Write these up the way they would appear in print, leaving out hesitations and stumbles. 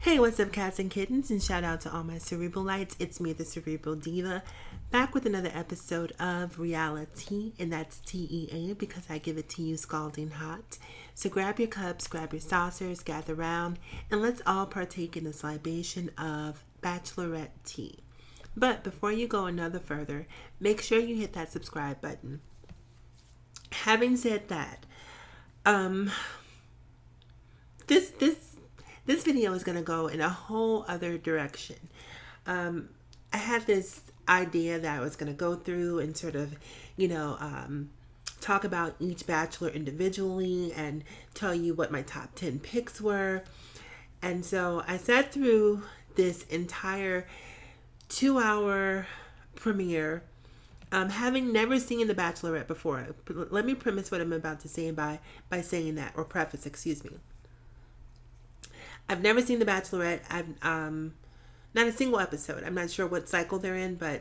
Hey, what's up, cats and kittens? And shout out to all my cerebral lights. It's me, the Cerebral Diva, back with another episode of RealiTEA, and that's TEA because I give it to you scalding hot. So grab your cups, grab your saucers, gather round, and let's all partake in this libation of Bachelorette tea. But before you go another further, make sure you hit that subscribe button. Having said that, this video is going to go in a whole other direction. I had this idea that I was going to go through and sort of, talk about each bachelor individually and tell you what my top 10 picks were. And so I sat through this entire 2-hour premiere, having never seen The Bachelorette before. Let me premise what I'm about to say by saying that, or preface, excuse me. I've never seen The Bachelorette. I've not a single episode. I'm not sure what cycle they're in, but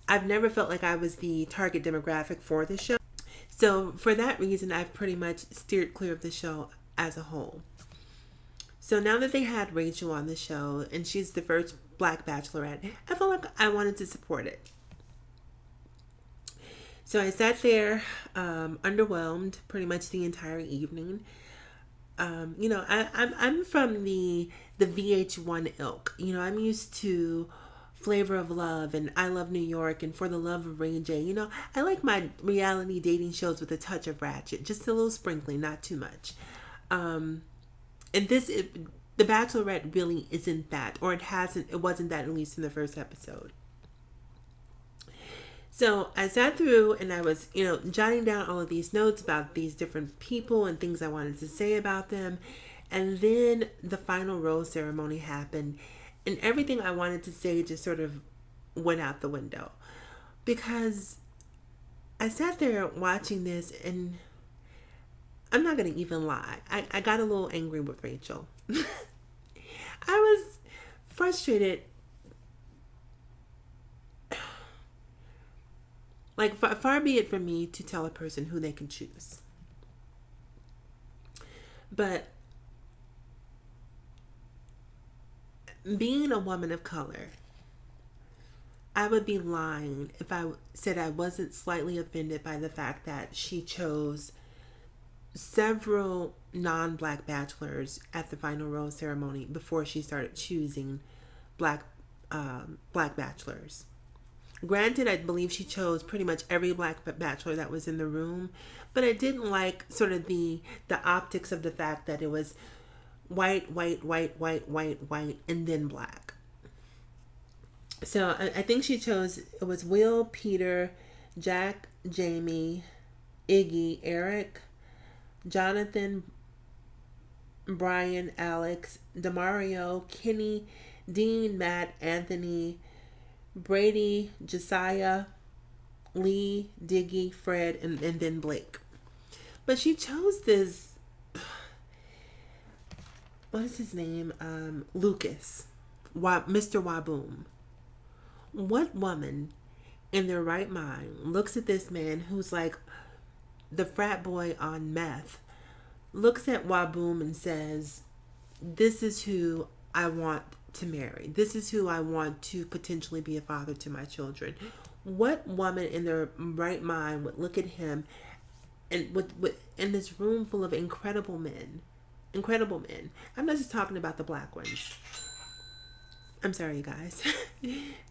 I've never felt like I was the target demographic for the show. So for that reason, I've pretty much steered clear of the show as a whole. So now that they had Rachel on the show, and she's the first Black Bachelorette, I felt like I wanted to support it. So I sat there, underwhelmed pretty much the entire evening. I'm from the VH1 ilk. I'm used to Flavor of Love and I Love New York and For the Love of Ray J. I like my reality dating shows with a touch of ratchet, just a little sprinkling, not too much. The Bachelorette really isn't that, or it wasn't that, at least in the first episode. So I sat through and I was, jotting down all of these notes about these different people and things I wanted to say about them. And then the final rose ceremony happened and everything I wanted to say just sort of went out the window. Because I sat there watching this and I'm not going to even lie. I got a little angry with Rachel. I was frustrated. Like, far be it from me to tell a person who they can choose. But being a woman of color, I would be lying if I said I wasn't slightly offended by the fact that she chose several non-Black bachelors at the final rose ceremony before she started choosing Black bachelors. Granted, I believe she chose pretty much every Black bachelor that was in the room, but I didn't like sort of the optics of the fact that it was white, and then Black. So I think she chose, it was Will, Peter, Jack, Jamie, Iggy, Eric, Jonathan, Brian, Alex, Demario, Kenny, Dean, Matt, Anthony, Brady, Josiah, Lee, Diggy, Fred, and then Blake. But she chose this, what is his name? Lucas, Mr. Waboom. What woman in their right mind looks at this man who's like the frat boy on meth, looks at Waboom and says, this is who I want to marry. This is who I want to potentially be a father to my children. What woman in their right mind would look at him and with in this room full of incredible men? I'm not just talking about the Black ones. I'm sorry, you guys.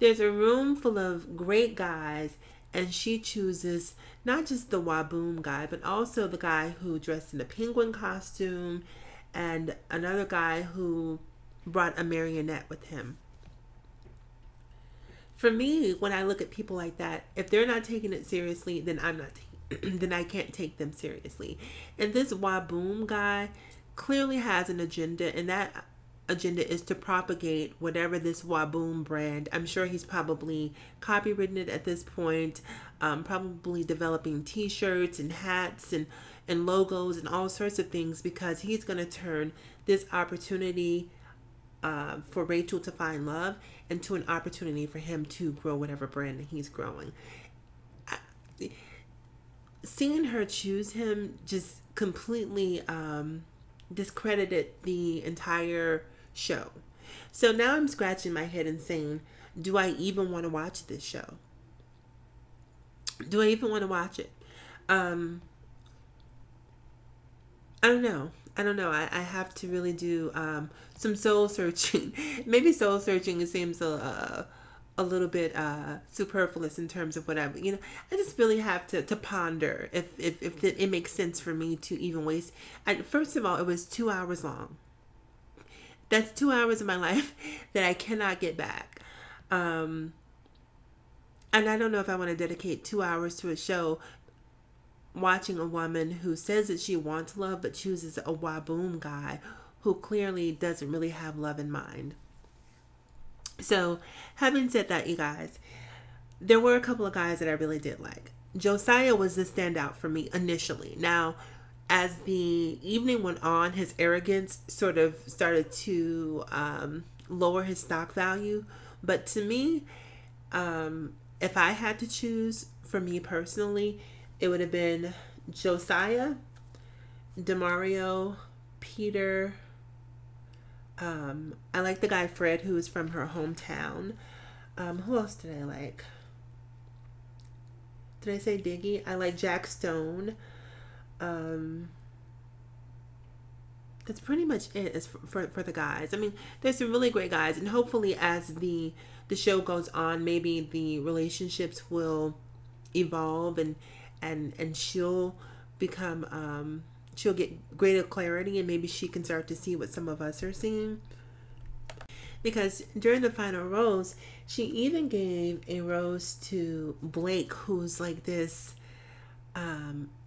There's a room full of great guys, and she chooses not just the Waboom guy, but also the guy who dressed in a penguin costume and another guy who brought a marionette with him. For me, when I look at people like that, if they're not taking it seriously, then then I can't take them seriously. And this Waboom guy clearly has an agenda, and that agenda is to propagate whatever this Waboom brand. I'm sure he's probably copywritten it at this point, probably developing t-shirts and hats and logos and all sorts of things, because he's going to turn this opportunity for Rachel to find love into an opportunity for him to grow whatever brand that he's growing. Seeing her choose him just completely discredited the entire show. So now I'm scratching my head and saying, do I even want to watch this show? Do I even want to watch it? I don't know. I don't know. I have to really do some soul searching. Maybe soul searching, it seems a little bit superfluous in terms of what I just really have to ponder if it makes sense for me to even waste. First of all, it was 2 hours long. That's 2 hours of my life that I cannot get back. And I don't know if I want to dedicate 2 hours to a show watching a woman who says that she wants love but chooses a waboom guy who clearly doesn't really have love in mind. So, having said that, you guys, there were a couple of guys that I really did like. Josiah was the standout for me initially. Now, as the evening went on, his arrogance sort of started to lower his stock value. But to me, if I had to choose for me personally, it would have been Josiah, Demario, Peter. I like the guy Fred, who is from her hometown. Who else did I like? Did I say Diggy? I like Jack Stone. That's pretty much it as for the guys. I mean, there's some really great guys, and hopefully as the show goes on, maybe the relationships will evolve and she'll become she'll get greater clarity, and maybe she can start to see what some of us are seeing. Because during the final rose, she even gave a rose to Blake, who's like this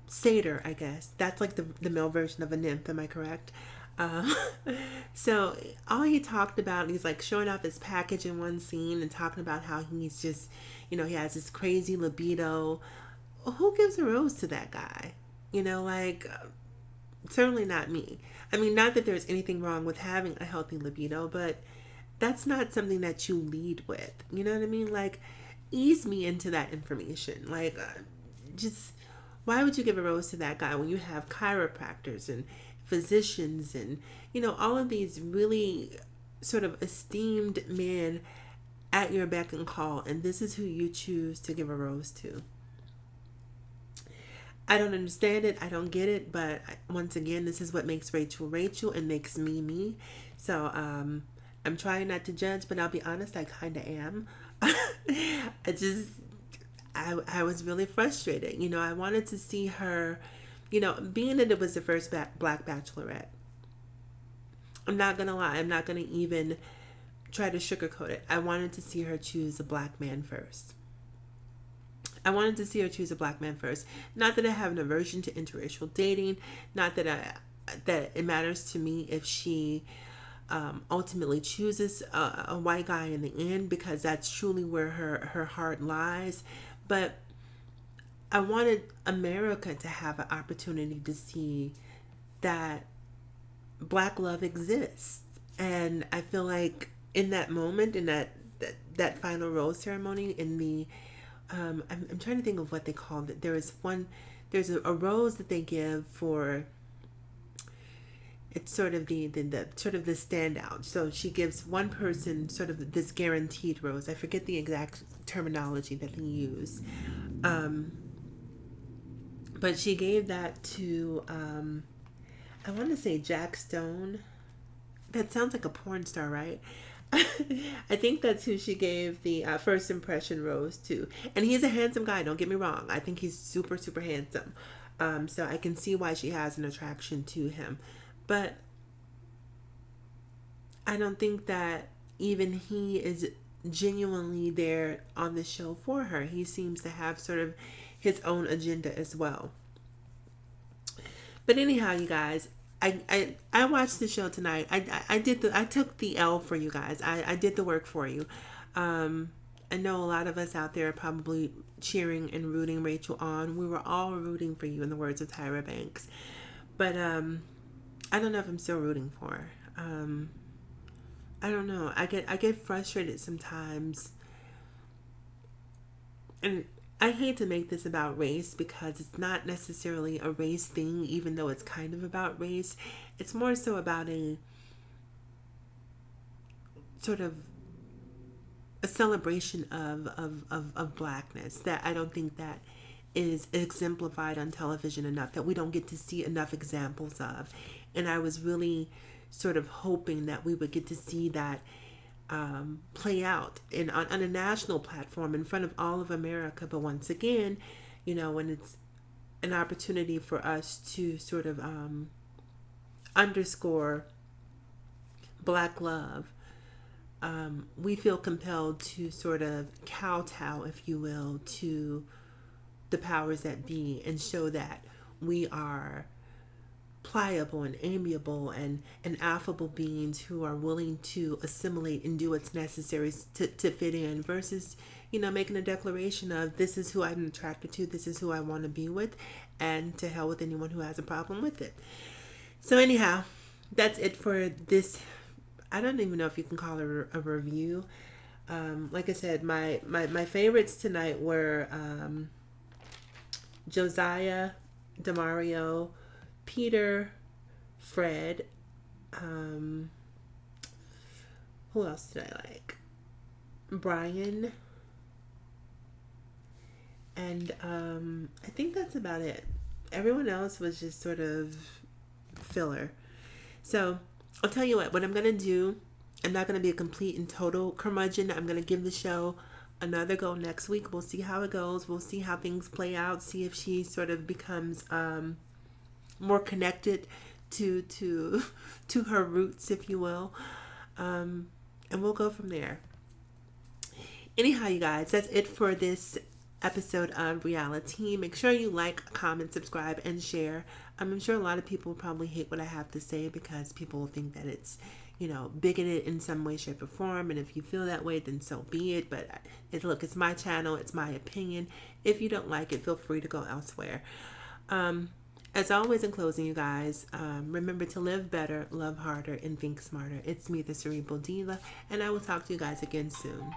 satyr, I guess. That's like the male version of a nymph, am I correct? So all he talked about, he's like showing off his package in one scene and talking about how he's just, he has this crazy libido. Who gives a rose to that guy? Certainly not me. I mean, not that there's anything wrong with having a healthy libido, but that's not something that you lead with. You know what I mean? Like, ease me into that information. Like, just, why would you give a rose to that guy when you have chiropractors and physicians and, all of these really sort of esteemed men at your beck and call, and this is who you choose to give a rose to? I don't understand it. I don't get it. But once again, this is what makes Rachel Rachel and makes me me. So I'm trying not to judge, but I'll be honest, I kind of am. I was really frustrated. I wanted to see her, being that it was the first Black Bachelorette. I'm not going to lie. I'm not going to even try to sugarcoat it. I wanted to see her choose a black man first. Not that I have an aversion to interracial dating. Not that that it matters to me if she ultimately chooses a white guy in the end, because that's truly where her heart lies. But I wanted America to have an opportunity to see that black love exists. And I feel like in that moment, in that final rose ceremony, in the I'm trying to think of what they called it. There's a rose that they give for, it's sort of the standout. So she gives one person sort of this guaranteed rose. I forget the exact terminology that they use. But she gave that to I want to say Jack Stone. That sounds like a porn star, right? I think that's who she gave the first impression rose to. And he's a handsome guy, don't get me wrong. I think he's super, super handsome. So I can see why she has an attraction to him. But I don't think that even he is genuinely there on the show for her. He seems to have sort of his own agenda as well. But anyhow, you guys, I watched the show tonight. I took the L for you guys. I did the work for you. I know a lot of us out there are probably cheering and rooting Rachel on. We were all rooting for you, in the words of Tyra Banks. But I don't know if I'm still rooting for her. I don't know. I get frustrated sometimes. And I hate to make this about race, because it's not necessarily a race thing, even though it's kind of about race. It's more so about sort of a celebration of blackness that I don't think that is exemplified on television enough, that we don't get to see enough examples of. And I was really sort of hoping that we would get to see that play out on a national platform in front of all of America. But once again, when it's an opportunity for us to sort of underscore Black love, we feel compelled to sort of kowtow, if you will, to the powers that be and show that we are pliable and amiable and affable beings who are willing to assimilate and do what's necessary to fit in, versus making a declaration of, this is who I'm attracted to, this is who I want to be with, and to hell with anyone who has a problem with it. So anyhow, that's it for this. I don't even know if you can call it a review. Like I said, my favorites tonight were Josiah, Demario, Peter, Fred, who else did I like? Brian, and I think that's about it. Everyone else was just sort of filler. So I'll tell you what I'm going to do. I'm not going to be a complete and total curmudgeon. I'm going to give the show another go next week. We'll see how it goes. We'll see how things play out. See if she sort of becomes more connected to her roots, if you will. And we'll go from there. Anyhow, you guys, that's it for this episode of RealiTEA. Make sure you like, comment, subscribe, and share. I'm sure a lot of people probably hate what I have to say because people think that it's, bigoted in some way, shape, or form. And if you feel that way, then so be it. But look, it's my channel. It's my opinion. If you don't like it, feel free to go elsewhere. As always, in closing, you guys, remember to live better, love harder, and think smarter. It's me, the Cerebral Diva, and I will talk to you guys again soon.